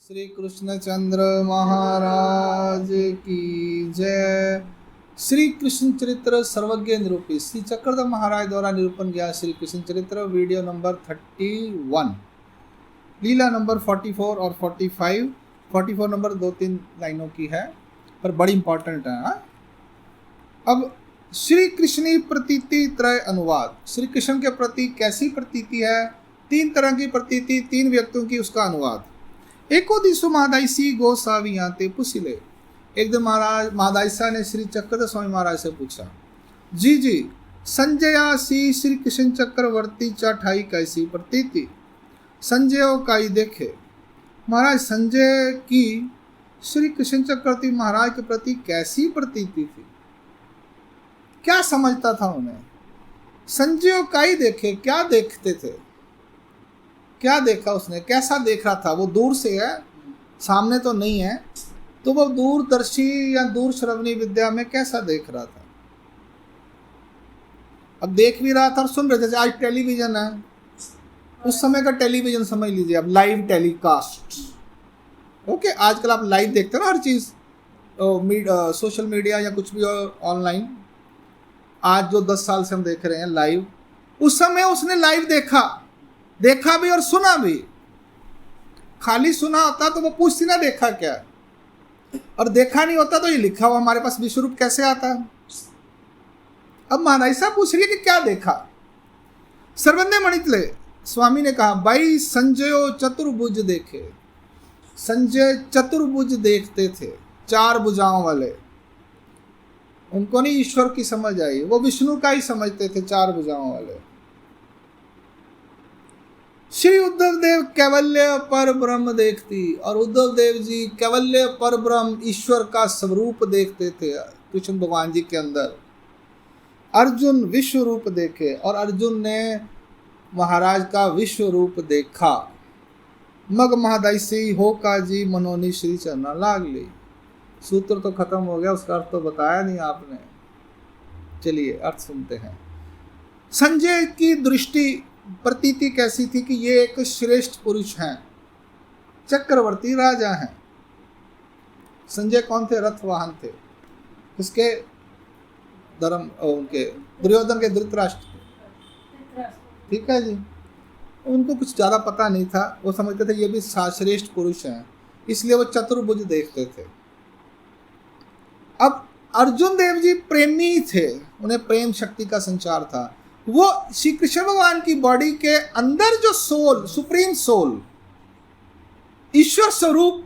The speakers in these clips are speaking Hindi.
श्री कृष्णचंद्र महाराज की जय। श्री कृष्ण चरित्र सर्वज्ञ निरूपित श्री चक्रधर महाराज द्वारा निरूपण किया श्री कृष्ण चरित्र वीडियो नंबर 31, लीला नंबर 44 और 45। 44 नंबर 2-3 लाइनों की है पर बड़ी इंपॉर्टेंट है। अब श्री कृष्णी प्रतीति त्रय अनुवाद। श्री कृष्ण के प्रति कैसी प्रतीति है, 3 तरह की प्रतीति, 3 व्यक्तियों की, उसका अनुवाद। एको दिसु महादायसी गोसावियाते पुसिले। एक दिन महादायसा ने श्री चक्रधर स्वामी महाराज से पूछा, जी जी संजयासी श्री कृष्ण चक्रवर्ती चाठाई कैसी प्रतीति। संजय काई देखे। महाराज संजय की श्री कृष्ण चक्रवर्ती महाराज के प्रति कैसी प्रतीति थी, क्या समझता था उन्हें। संजय काई देखे, क्या देखते थे, क्या देखा उसने, कैसा देख रहा था। वो दूर से है, सामने तो नहीं है, तो वो दूरदर्शी या दूर श्रवणी विद्या में कैसा देख रहा था। अब देख भी रहा था और सुन रहे थे। जैसे आज टेलीविजन है, उस समय का टेलीविजन समझ लीजिए, अब लाइव टेलीकास्ट। ओके, आजकल आप लाइव देखते हो ना हर चीज़, सोशल मीडिया या कुछ भी ऑनलाइन। आज जो 10 साल से हम देख रहे हैं लाइव, उस समय उसने लाइव देखा भी और सुना भी। खाली सुना होता तो वो पूछती ना देखा क्या, और देखा नहीं होता तो ये लिखा हुआ हमारे पास विश्वरूप कैसे आता है। अब महाराज साहब पूछ रही है कि क्या देखा। सर्वज्ञ मणितले स्वामी ने कहा, भाई संजयो चतुर्भुज देखे। संजय चतुर्भुज देखते थे, 4 भुजाओं वाले। उनको नहीं ईश्वर की समझ आई, वो विष्णु का ही समझते थे, 4 भुजाओं वाले। श्री उद्धव देव कैवल्य पर ब्रह्म देखती, और उद्धव देव जी कैवल्य पर ब्रह्म ईश्वर का स्वरूप देखते थे कृष्ण भगवान जी के अंदर। अर्जुन विश्व रूप देखे, और अर्जुन ने महाराज का विश्व रूप देखा। मग महादायसी हो का जी मनोनी श्री चरना लाग ली। सूत्र तो खत्म हो गया, उसका अर्थ तो बताया नहीं आपने। चलिए अर्थ सुनते हैं। संजय की दृष्टि प्रतीति कैसी थी कि ये एक श्रेष्ठ पुरुष हैं, चक्रवर्ती राजा हैं। संजय कौन थे? रथ वाहन थे। किसके? उनके दुर्योधन के धृतराष्ट्र। ठीक है जी। उनको कुछ ज़्यादा पता नहीं था, वो समझते थे ये भी श्रेष्ठ पुरुष हैं, इसलिए वो चतुर्भुज देखते थे। अब अर्जुन देव जी प्रेमी थे, उन्हें प्रेम शक्ति का संचार था। वो श्री कृष्ण भगवान की बॉडी के अंदर जो सोल, सुप्रीम सोल, ईश्वर स्वरूप,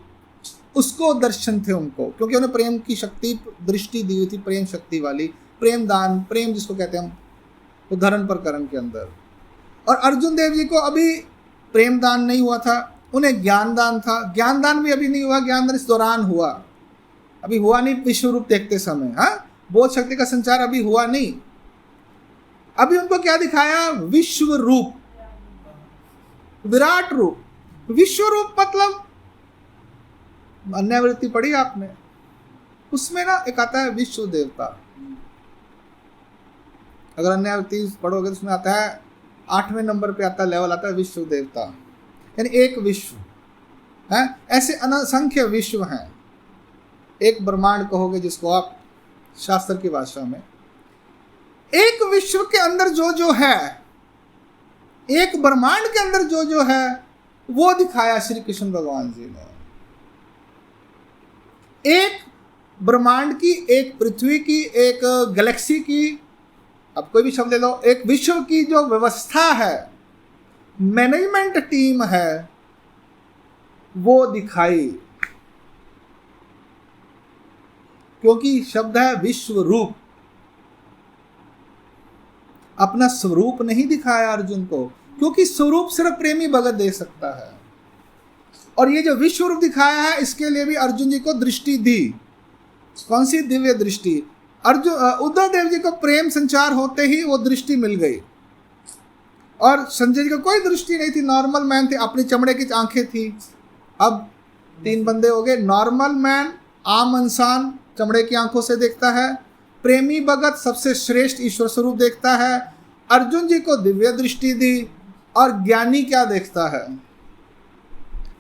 उसको दर्शन थे उनको, क्योंकि उन्हें प्रेम की शक्ति दृष्टि दी हुई थी, प्रेम शक्ति वाली। प्रेम दान, प्रेम जिसको कहते हैं हम, उदाहरण पर करण के अंदर। और अर्जुन देव जी को अभी प्रेम दान नहीं हुआ था, उन्हें ज्ञान दान था। ज्ञान दान भी अभी नहीं हुआ, ज्ञान दान इस दौरान हुआ, अभी हुआ नहीं विश्व रूप देखते समय। हाँ, बोध शक्ति का संचार अभी हुआ नहीं। अभी उनको क्या दिखाया? विश्व रूप, विराट रूप। विश्व रूप मतलब अन्यावृत्ति पढ़ी आपने, उसमें ना एक आता है विश्व देवता। अगर अन्यावृत्ति पढ़ोगे तो उसमें आता है 8वें नंबर पे आता है, लेवल आता है विश्व देवता, यानी एक विश्व है। ऐसे असंख्य विश्व हैं। एक ब्रह्मांड कहोगे जिसको आप शास्त्र की भाषा में। एक विश्व के अंदर जो जो है, एक ब्रह्मांड के अंदर जो जो है, वो दिखाया श्री कृष्ण भगवान जी ने। एक ब्रह्मांड की, एक पृथ्वी की, एक गैलेक्सी की, अब कोई भी शब्द ले लो, एक विश्व की जो व्यवस्था है, मैनेजमेंट टीम है, वो दिखाई। क्योंकि शब्द है विश्व रूप, अपना स्वरूप नहीं दिखाया अर्जुन को, क्योंकि स्वरूप सिर्फ प्रेमी भगत दे सकता है। और ये जो विश्व रूप दिखाया है, इसके लिए भी अर्जुन जी को दृष्टि दी। कौन सी? दिव्य दृष्टि। उद्धव देव जी को प्रेम संचार होते ही वो दृष्टि मिल गई, और संजय जी को कोई दृष्टि नहीं थी, नॉर्मल मैन थे, अपनी चमड़े की आंखें थी। अब 3 बंदे हो गए। नॉर्मल मैन, आम इंसान चमड़े की आंखों से देखता है, प्रेमी भगत सबसे श्रेष्ठ ईश्वर स्वरूप देखता है। अर्जुन जी को दिव्य दृष्टि दी। और ज्ञानी क्या देखता है?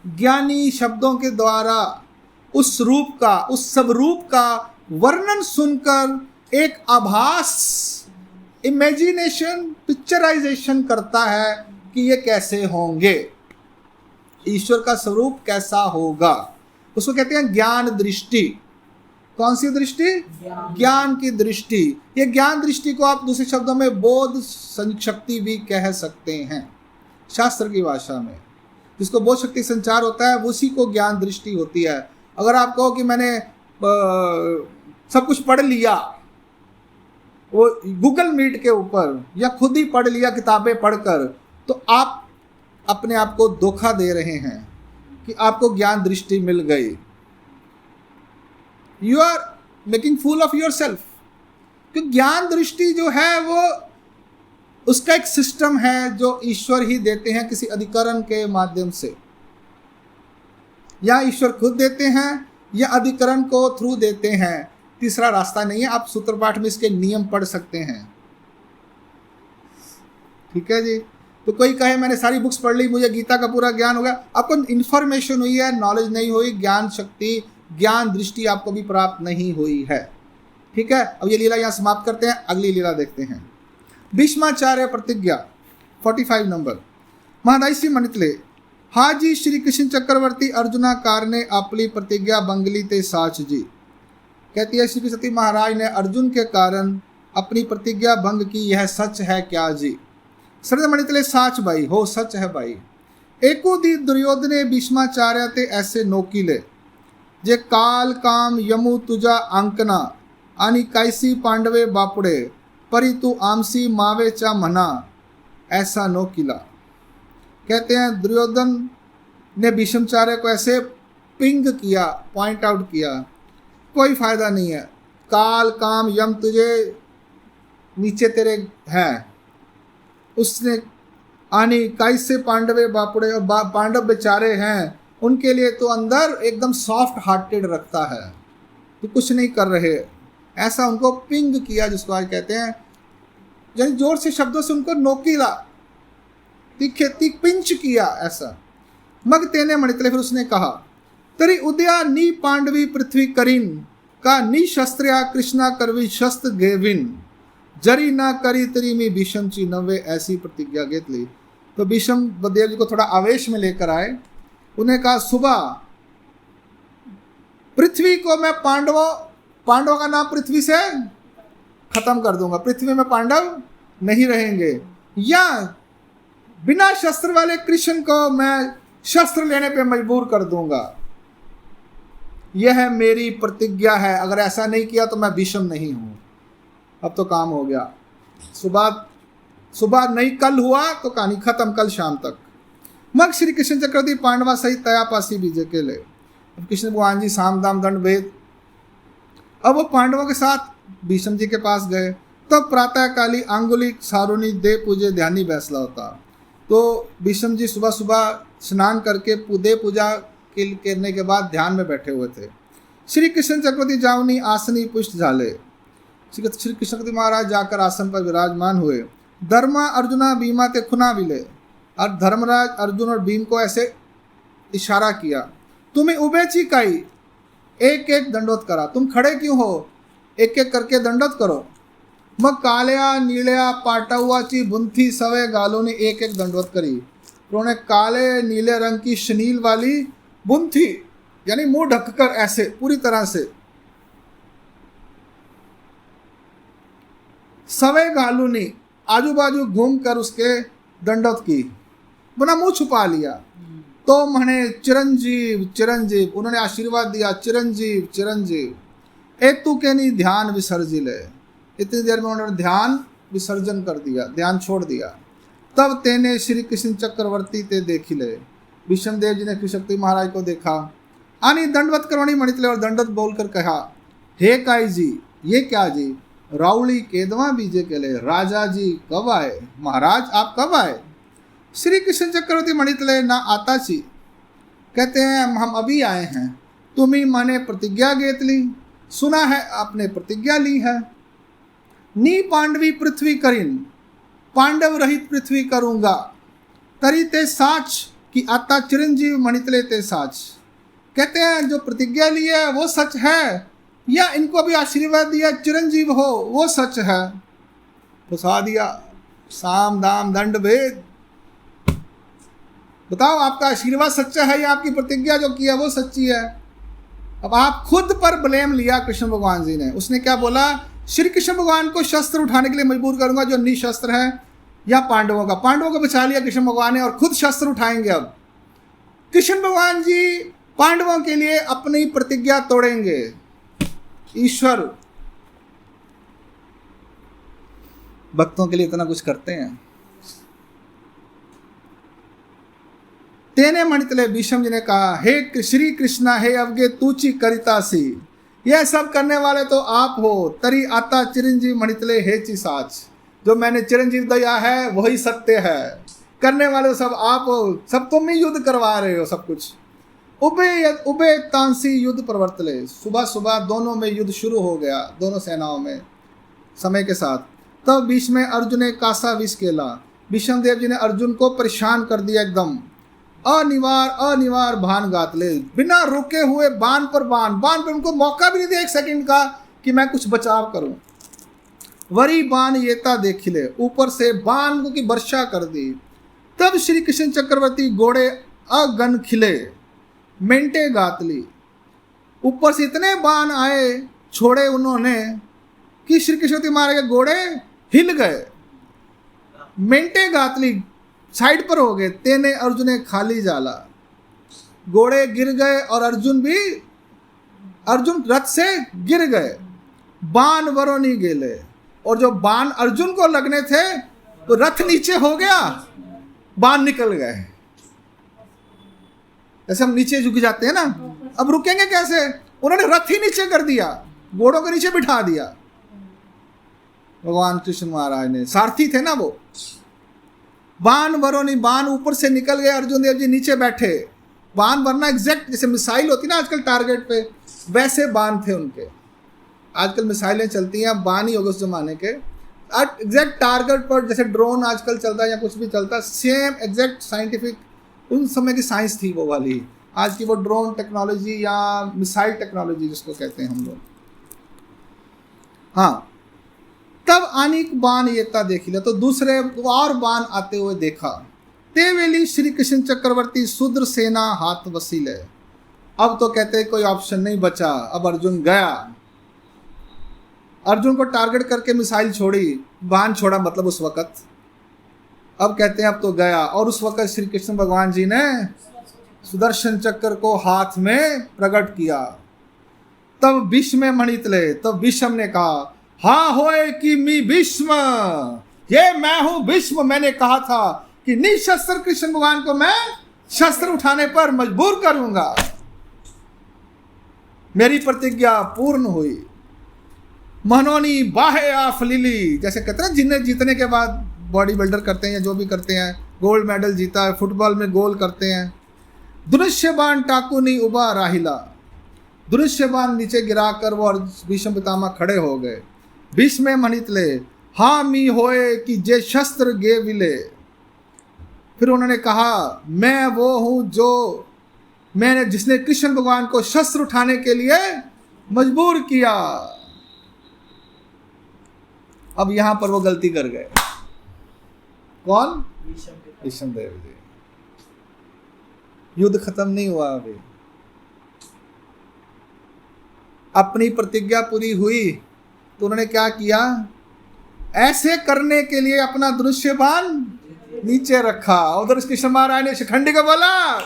ज्ञानी शब्दों के द्वारा उस रूप का, उस स्वरूप का वर्णन सुनकर एक आभास, इमेजिनेशन, पिक्चराइजेशन करता है कि ये कैसे होंगे, ईश्वर का स्वरूप कैसा होगा। उसको कहते हैं ज्ञान दृष्टि। कौन सी दृष्टि? ज्ञान की दृष्टि। ये ज्ञान दृष्टि को आप दूसरे शब्दों में बोध शक्ति भी कह सकते हैं शास्त्र की भाषा में। जिसको बोध शक्ति संचार होता है उसी को ज्ञान दृष्टि होती है। अगर आप कहो कि मैंने सब कुछ पढ़ लिया वो गूगल मीट के ऊपर, या खुद ही पढ़ लिया किताबें पढ़कर, तो आप अपने आप को धोखा दे रहे हैं कि आपको ज्ञान दृष्टि मिल गई। You are making fool of yourself. क्योंकि ज्ञान दृष्टि जो है वो उसका एक सिस्टम है जो ईश्वर ही देते हैं किसी अधिकरण के माध्यम से, या ईश्वर खुद देते हैं या अधिकरण को थ्रू देते हैं। तीसरा रास्ता नहीं है। आप सूत्र पाठ में इसके नियम पढ़ सकते हैं। ठीक है जी। तो कोई कहे मैंने सारी बुक्स पढ़ ली, मुझे गीता का पूरा ज्ञान हो गया, आपको इन्फॉर्मेशन हुई है, नॉलेज नहीं हुई, ज्ञान शक्ति, ज्ञान दृष्टि आपको भी प्राप्त नहीं हुई है। ठीक है। अब ये लीला यहाँ समाप्त करते हैं, अगली लीला देखते हैं। भीष्माचार्य प्रतिज्ञा 45 नंबर। महादायसी मणितले हाजी श्री कृष्ण चक्रवर्ती अर्जुनाकार ने अपनी प्रतिज्ञा बंगली ते साच जी। कहती है श्री सती महाराज ने अर्जुन के कारण अपनी प्रतिज्ञा भंग की, यह सच है क्या जी? सरद मणितले साच भाई हो, सच है भाई। एको दी दुर्योधने भीष्माचार्य ते ऐसे नोकीले जे काल काम यमु तुझा अंकना आणि कैसी पांडवे बापुड़े परी तू आमसी मावे चा मना ऐसा नोकीला। कहते हैं दुर्योधन ने भीष्माचार्य को ऐसे पिंग किया, पॉइंट आउट किया, कोई फायदा नहीं है, काल काम यम तुझे नीचे तेरे हैं। उसने आनी कैसे पांडवे बापुड़े, और पांडव बेचारे हैं, उनके लिए तो अंदर एकदम सॉफ्ट हार्टेड रखता है, तो कुछ नहीं कर रहे, ऐसा उनको पिंग किया, जिसको आज कहते हैं, यानी जोर से शब्दों से उनको नोकीला, तीखे पिंच किया ऐसा। मग तेने मणितले, फिर उसने कहा तरी उदया नी पांडवी पृथ्वी करीन का नी शस्त्र्या कृष्णा करवी शस्त्र गेविन जरी ना करी तरी मी भीष्म ची नव्वे, ऐसी प्रतिज्ञा घेतली। तो भीष्म बलदेव जी को थोड़ा आवेश में लेकर आए। उन्हें कहा सुबह पृथ्वी को मैं पांडवों का नाम पृथ्वी से खत्म कर दूंगा, पृथ्वी में पांडव नहीं रहेंगे, या बिना शस्त्र वाले कृष्ण को मैं शस्त्र लेने पे मजबूर कर दूंगा। यह मेरी प्रतिज्ञा है, अगर ऐसा नहीं किया तो मैं भीष्म नहीं हूं। अब तो काम हो गया। सुबह नहीं, कल हुआ तो कहानी खत्म, कल शाम तक। मग श्री कृष्ण चक्रवर्ती पांडवा सहित तयापासी बीजे के ले। कृष्ण भगवान जी साम दाम दंड भेद, अब वो पांडवों के साथ भीष्म जी के पास गए। तब प्रातःकाली आंगुली सारुनी दे पूजे ध्यानी बैसला होता। तो भीष्म जी सुबह सुबह स्नान करके दे पूजा करने के बाद ध्यान में बैठे हुए थे। श्री कृष्ण चक्रवर्ती जावनी आसनी पुष्ट झाले। श्री कृष्ण चक्रवर्ती महाराज जाकर आसन पर विराजमान हुए। धर्मा अर्जुना भीमा ते खुना विले, और धर्मराज अर्जुन और भीम को ऐसे इशारा किया, तुम्हें उबे चिकाई, एक एक दंडोत करा, तुम खड़े क्यों हो, एक एक करके दंडोत करो। मग काल्या नील्या पाटवाची बुंथी सवे गालों ने एक एक दंडवत करी। उन्होंने काले नीले रंग की शनील वाली बुंथी, यानी मुंह ढककर ऐसे पूरी तरह से, सवे गालों ने आजू बाजू घूम कर उसके दंडवत की, बना मुंह छुपा लिया। तो मने चिरंजीव चिरंजीव, उन्होंने आशीर्वाद दिया, चिरंजीव चिरंजीव। एतु के नहीं ध्यान विसर्जिले, इतनी देर में उन्होंने ध्यान विसर्जन कर दिया, ध्यान छोड़ दिया। तब तेने श्री कृष्ण चक्रवर्ती ते देखी ले, भीष्म देव जी ने कृष्ण शक्ति महाराज को देखा। आनी दंडवत करवाणी मणितले, और दंडवत बोलकर कहा, हे काई जी, ये क्या जी? राउली केदवा बीजे के ले, राजा जी कब आए, महाराज आप कब आए? श्री कृष्ण चक्रवर्ती मणितले ना आता छी, कहते हैं हम अभी आए हैं। तुम्ही माने प्रतिज्ञा घेतली, सुना है आपने प्रतिज्ञा ली है। नी पांडवी पृथ्वी करीन, पांडव रहित पृथ्वी करूंगा। तरी ते साच कि आता चिरंजीव मणितले ते साच। कहते हैं जो प्रतिज्ञा ली है वो सच है, या इनको भी आशीर्वाद दिया चिरंजीव हो वो सच है। फंसा दिया, साम दाम दंड भेद। बताओ आपका आशीर्वाद सच्चा है या आपकी प्रतिज्ञा जो की है वो सच्ची है। अब आप खुद पर ब्लेम लिया कृष्ण भगवान जी ने। उसने क्या बोला, श्री कृष्ण भगवान को शस्त्र उठाने के लिए मजबूर करूंगा जो निशस्त्र है, या पांडवों को बचा लिया कृष्ण भगवान ने और खुद शस्त्र उठाएंगे। अब कृष्ण भगवान जी पांडवों के लिए अपनी प्रतिज्ञा तोड़ेंगे। ईश्वर भक्तों के लिए इतना कुछ करते हैं। तेने मणितले भीष्म जी ने कहा, हे श्री कृष्णा हे अवगे तूची करितासी। यह सब करने वाले तो आप हो। तरी आता चिरंजीव मणितले हे ची साच। जो मैंने चिरंजीव दिया है वही सत्य है। करने वाले सब आप हो, सब तुम ही युद्ध करवा रहे हो सब कुछ। उबे तांसी युद्ध प्रवर्तले। सुबह सुबह दोनों में युद्ध शुरू हो गया, दोनों सेनाओं में समय के साथ। तब बीच में अर्जुन ने कासा विष केला। भीष्म देव जी ने अर्जुन को परेशान कर दिया एकदम। अनिवार बाण गातले। बिना रुके हुए बाण पर उनको मौका भी नहीं दिया एक सेकंड का कि मैं कुछ बचाव करूं। वरी बाण येता देखिले। ऊपर से बाण की वर्षा कर दी। तब श्री कृष्ण चक्रवर्ती घोड़े अगन खिले। मेंटे गातली। ऊपर से इतने बाण आए छोड़े उन्होंने कि श्री कृष्ण महाराज के घोड़े हिल गए। मेंटे गातली, साइड पर हो गए। तेने अर्जुन खाली जाला। घोड़े गिर गए और अर्जुन रथ से गिर गए। बाण वरोनी गेले। और जो बाण अर्जुन को लगने थे तो रथ नीचे हो गया, बाण निकल गए। ऐसे हम नीचे झुक जाते हैं ना, अब रुकेंगे कैसे। उन्होंने रथ ही नीचे कर दिया, घोड़ों के नीचे बिठा दिया। भगवान कृष्ण महाराज ने, सारथी थे ना वो। बाण वरोनी, बाण ऊपर से निकल गए, अर्जुन देव जी नीचे बैठे। बाण वरना एग्जैक्ट जैसे मिसाइल होती ना आजकल टारगेट पे, वैसे बाण थे उनके। आजकल मिसाइलें चलती हैं, बाण ही होगा उस जमाने के। एग्जैक्ट टारगेट पर, जैसे ड्रोन आजकल चलता है या कुछ भी चलता है, सेम एग्जैक्ट साइंटिफिक उन समय की साइंस थी वो वाली। आज की वो ड्रोन टेक्नोलॉजी या मिसाइल टेक्नोलॉजी जिसको कहते हैं हम लोग। हाँ, तब अनेक बाण येता देखी ले। तो दूसरे और बाण आते हुए देखा। ते वेली श्री कृष्ण चक्रवर्ती शूद्र सेना हाथ वसीले। अब तो कहते कोई ऑप्शन नहीं बचा, अब अर्जुन गया। अर्जुन को टारगेट करके मिसाइल छोड़ी, बाण छोड़ा मतलब उस वक्त। अब कहते हैं अब तो गया। और उस वक्त श्री कृष्ण भगवान जी ने सुदर्शन चक्र को हाथ में प्रकट किया। तब भीष्म मणितले। तब भीष्म ने कहा, हाँ होए कि मी भीष्म, ये मैं हूं भीष्म। मैंने कहा था कि निशस्त्र कृष्ण भगवान को मैं शस्त्र उठाने पर मजबूर करूंगा। मेरी प्रतिज्ञा पूर्ण हुई। मनोनी बाहे आफ लिली। जैसे कहते हैं जिन्हें जीतने के बाद बॉडी बिल्डर करते हैं या जो भी करते हैं, गोल्ड मेडल जीता है, फुटबॉल में गोल करते हैं। धनुष्यबाण टाकुनी उबा राहिला। धनुष्यबाण नीचे गिराकर वो भीष्म पितामह खड़े हो गए। भीष्म मणितले। हाँ मी होए कि जे शस्त्र गे विले। फिर उन्होंने कहा, मैं वो हूं जिसने कृष्ण भगवान को शस्त्र उठाने के लिए मजबूर किया। अब यहां पर वो गलती कर गए। कौन? भीष्म देव जी। युद्ध खत्म नहीं हुआ अभी। अपनी प्रतिज्ञा पूरी हुई तो उन्होंने क्या किया, ऐसे करने के लिए अपना धनुष्यबाण नीचे रखा। उधर कृष्ण महाराज ने शिखंडी को बोला,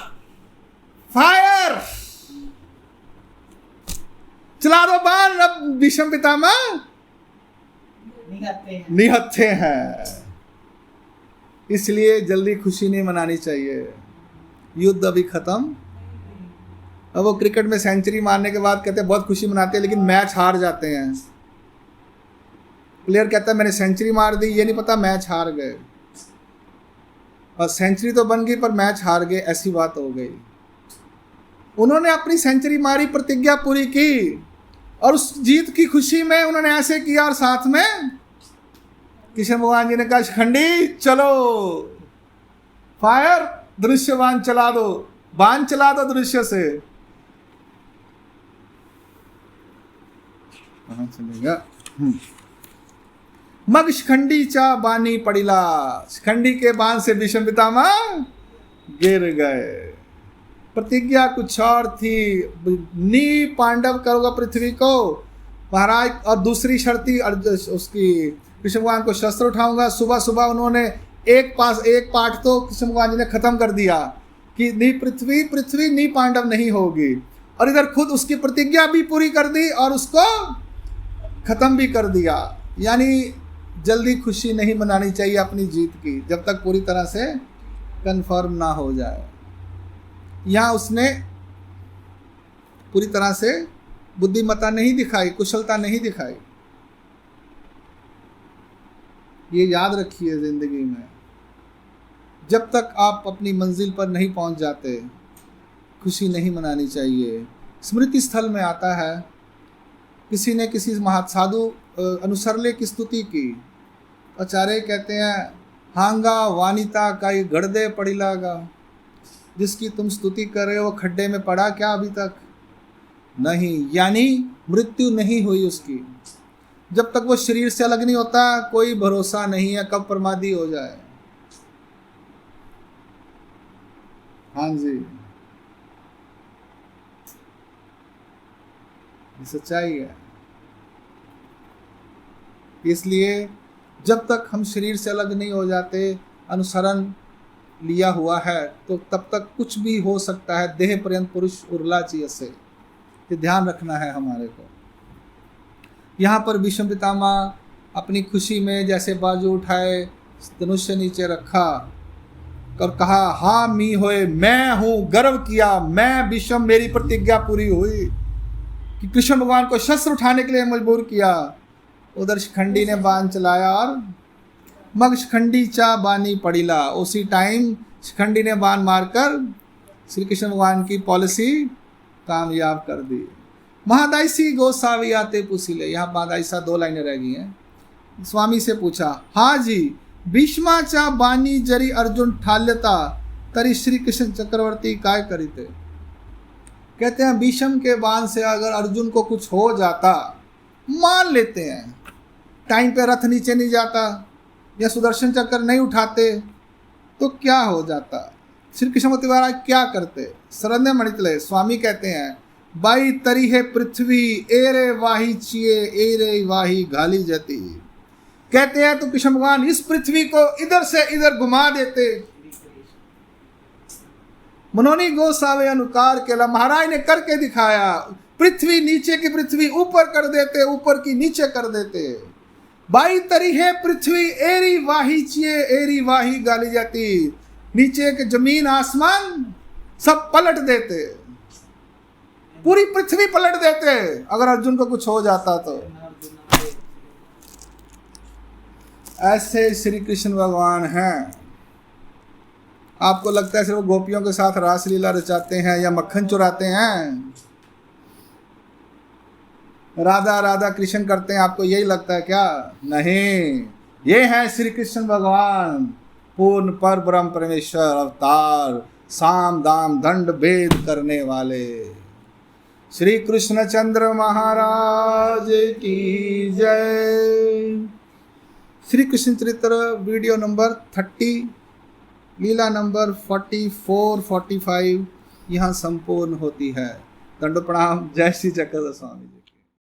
फायर, चला दो बाण। अब भीष्म पितामह निहत्थे हैं। इसलिए जल्दी खुशी नहीं मनानी चाहिए, युद्ध अभी खत्म। अब वो क्रिकेट में सेंचुरी मारने के बाद कहते हैं बहुत खुशी मनाते हैं, लेकिन मैच हार जाते हैं। प्लेयर कहता है मैंने सेंचुरी मार दी, ये नहीं पता मैच हार गए, और सेंचुरी तो बन गई पर मैच हार गए, ऐसी बात हो गई। उन्होंने अपनी सेंचुरी मारी, प्रतिज्ञा पूरी की, और उस जीत की खुशी में उन्होंने ऐसे किया। और साथ में कृष्ण भगवान जी ने कहा, शिखंडी चलो, फायर। दृश्य बाण चला दो, बाण चला दो दृश्य से। कहां चलेगा? मग शिखंडीच्या बाणी पडिला, शिखंडी के बाण से भीष्म पितामह गिर गए। प्रतिज्ञा कुछ और थी, नी पांडव करोगा पृथ्वी को महाराज, और दूसरी शर्त थी उसकी, कृष्ण भगवान को शस्त्र उठाऊंगा। सुबह सुबह उन्होंने एक पाठ तो कृष्ण भगवान जी ने खत्म कर दिया कि नी पृथ्वी, पृथ्वी नी पांडव नहीं होगी, और इधर खुद उसकी प्रतिज्ञा भी पूरी कर दी और उसको खत्म भी कर दिया। यानी जल्दी खुशी नहीं मनानी चाहिए अपनी जीत की, जब तक पूरी तरह से कंफर्म ना हो जाए। यहाँ उसने पूरी तरह से बुद्धिमत्ता नहीं दिखाई, कुशलता नहीं दिखाई। ये याद रखिए जिंदगी में, जब तक आप अपनी मंजिल पर नहीं पहुंच जाते खुशी नहीं मनानी चाहिए। स्मृति स्थल में आता है, किसी ने किसी महासाधु अनुसरले की स्तुति की, आचार्य कहते हैं हांगा वानिता काई गड़दे पड़िलागा, जिसकी तुम स्तुति कर रहे हो वो खड्डे में पड़ा क्या अभी तक? नहीं, यानी मृत्यु नहीं हुई उसकी। जब तक वो शरीर से अलग नहीं होता कोई भरोसा नहीं है कब प्रमादी हो जाए। हाँ जी, ये सच्चाई है। इसलिए जब तक हम शरीर से अलग नहीं हो जाते, अनुसरण लिया हुआ है, तो तब तक कुछ भी हो सकता है। देह पर्यंत पुरुष उर्ला चाहिए से, ये ध्यान रखना है हमारे को। यहाँ पर भीष्म पितामह अपनी खुशी में जैसे बाजू उठाए, धनुष्य नीचे रखा और कहा हाँ मी होए, मैं हूँ, गर्व किया, मैं भीष्म, मेरी प्रतिज्ञा पूरी हुई कि कृष्ण भगवान को शस्त्र उठाने के लिए मजबूर किया। उधर शिखंडी ने बाण चलाया और मग शिखंडी चा बानी पड़िला, उसी टाइम शिखंडी ने बाण मारकर श्री कृष्ण भगवान की पॉलिसी कामयाब कर दी। महादायसी गोसावी आते पुसीले, यहाँ महादायसा 2 लाइनें रह गई हैं। स्वामी से पूछा, हाँ जी, भीष्माचा बानी जरी अर्जुन ठाल्यता तरी श्री कृष्ण चक्रवर्ती काय करीते। कहते हैं भीष्म के बाण से अगर अर्जुन को कुछ हो जाता, मान लेते हैं टाइम पे रथ नीचे नहीं जाता या सुदर्शन चक्र नहीं उठाते, तो क्या हो जाता? श्री कृष्णमूर्ति महाराज क्या करते? शरण्य मणितले स्वामी कहते हैं बाई तरी है पृथ्वी एरे वाही चिए एरे वाही घाली जाती। कहते हैं तो कृष्ण भगवान इस पृथ्वी को इधर से इधर घुमा देते। मनोनी गोसावे अनुकार केला, महाराज ने करके दिखाया। पृथ्वी नीचे की पृथ्वी ऊपर कर देते, ऊपर की नीचे कर देते। बाई तरी है पृथ्वी एरी वाही चिए एरी वाही गाली जाती, नीचे के जमीन आसमान सब पलट देते, पूरी पृथ्वी पलट देते अगर अर्जुन को कुछ हो जाता तो। ऐसे श्री कृष्ण भगवान हैं। आपको लगता है सिर्फ गोपियों के साथ रासलीला रचाते हैं या मक्खन चुराते हैं, राधा राधा कृष्ण करते हैं, आपको यही लगता है क्या? नहीं, ये है श्री कृष्ण भगवान, पूर्ण पर ब्रह्म परमेश्वर अवतार, साम दाम दंड भेद करने वाले। श्री कृष्ण चंद्र महाराज की जय। श्री कृष्ण चरित्र वीडियो नंबर 30, लीला नंबर 44-45 यहाँ संपूर्ण होती है। दंड प्रणाम। जय श्री चक्रधर स्वामी जी।